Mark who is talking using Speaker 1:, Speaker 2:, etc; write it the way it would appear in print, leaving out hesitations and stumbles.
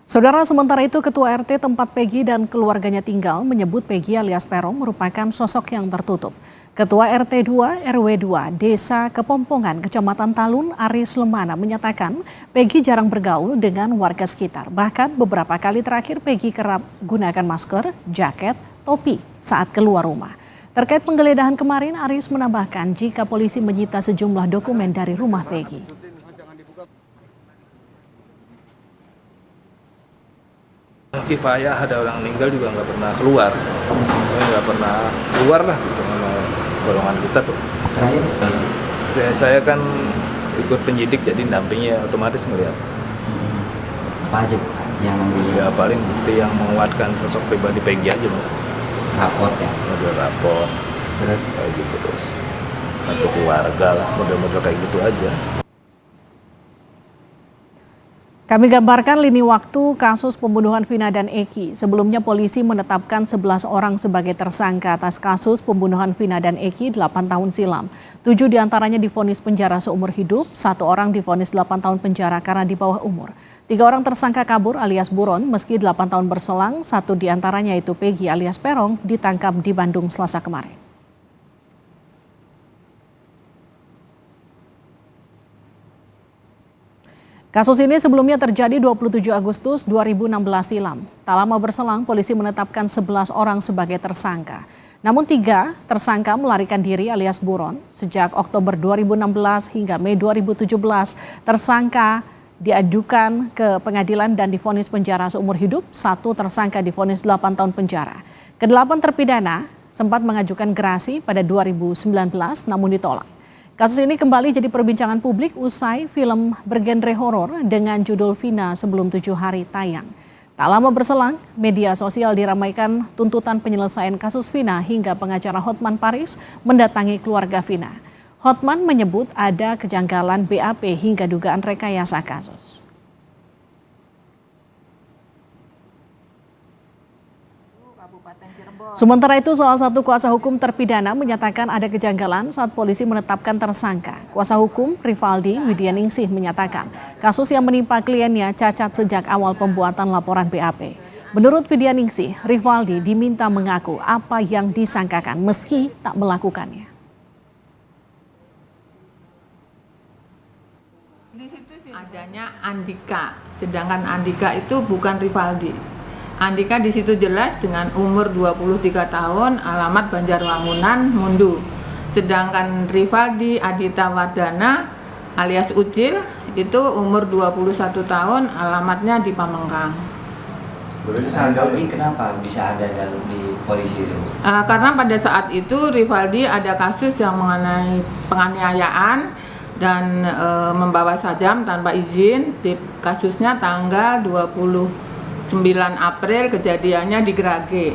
Speaker 1: Saudara, sementara itu Ketua RT tempat Peggy dan keluarganya tinggal menyebut Peggy alias Peron merupakan sosok yang tertutup. Ketua RT 2 RW 2 Desa Kepompongan, Kecamatan Talun, Aris Lemana menyatakan Peggy jarang bergaul dengan warga sekitar. Bahkan beberapa kali terakhir Peggy kerap gunakan masker, jaket, topi saat keluar rumah. Terkait penggeledahan kemarin, Aris menambahkan jika polisi menyita sejumlah dokumen dari rumah Peggy.
Speaker 2: Kifayah ada orang meninggal juga nggak pernah keluar lah gitu sama golongan kita tuh.
Speaker 3: Terakhir sih.
Speaker 2: Saya kan ikut penyidik jadi dampingnya otomatis ngeliat.
Speaker 3: Apa aja yang
Speaker 2: Ya paling bukti yang menguatkan sosok pribadi Peggy aja mas.
Speaker 3: Raport ya.
Speaker 2: Model raport.
Speaker 3: Terus
Speaker 2: kayak gitu terus. Untuk keluarga lah model-model kayak gitu aja.
Speaker 1: Kami gambarkan lini waktu kasus pembunuhan Vina dan Eki. Sebelumnya polisi menetapkan 11 orang sebagai tersangka atas kasus pembunuhan Vina dan Eki 8 tahun silam. 7 diantaranya divonis penjara seumur hidup, 1 orang divonis 8 tahun penjara karena di bawah umur. 3 orang tersangka kabur alias buron meski 8 tahun berselang, 1 diantaranya yaitu Peggy alias Peron ditangkap di Bandung Selasa kemarin. Kasus ini sebelumnya terjadi 27 Agustus 2016 silam. Tak lama berselang, polisi menetapkan 11 orang sebagai tersangka. Namun 3 tersangka melarikan diri alias buron. Sejak Oktober 2016 hingga Mei 2017, tersangka diajukan ke pengadilan dan divonis penjara seumur hidup. 1 tersangka divonis 8 tahun penjara. Ke-8 terpidana sempat mengajukan gerasi pada 2019 namun ditolak. Kasus ini kembali jadi perbincangan publik usai film bergenre horor dengan judul Vina sebelum 7 hari tayang. Tak lama berselang, media sosial diramaikan tuntutan penyelesaian kasus Vina hingga pengacara Hotman Paris mendatangi keluarga Vina. Hotman menyebut ada kejanggalan BAP hingga dugaan rekayasa kasus. Sementara itu, salah satu kuasa hukum terpidana menyatakan ada kejanggalan saat polisi menetapkan tersangka. Kuasa hukum Rivaldi Widianingsih menyatakan kasus yang menimpa kliennya cacat sejak awal pembuatan laporan BAP. Menurut Widianingsih, Rivaldi diminta mengaku apa yang disangkakan meski tak melakukannya.
Speaker 4: Di situ adanya Andika, sedangkan Andika itu bukan Rivaldi. Andika di situ jelas dengan umur 23 tahun, alamat Banjarwangunan, Mundu. Sedangkan Rivaldi Adita Wardana alias Ucil itu umur 21 tahun, alamatnya di Pamengkang.
Speaker 3: Rivaldi kenapa bisa ada di polisi itu?
Speaker 4: Karena pada saat itu Rivaldi ada kasus yang mengenai penganiayaan dan membawa sajam tanpa izin. Di kasusnya tanggal 29 April, kejadiannya di Grage.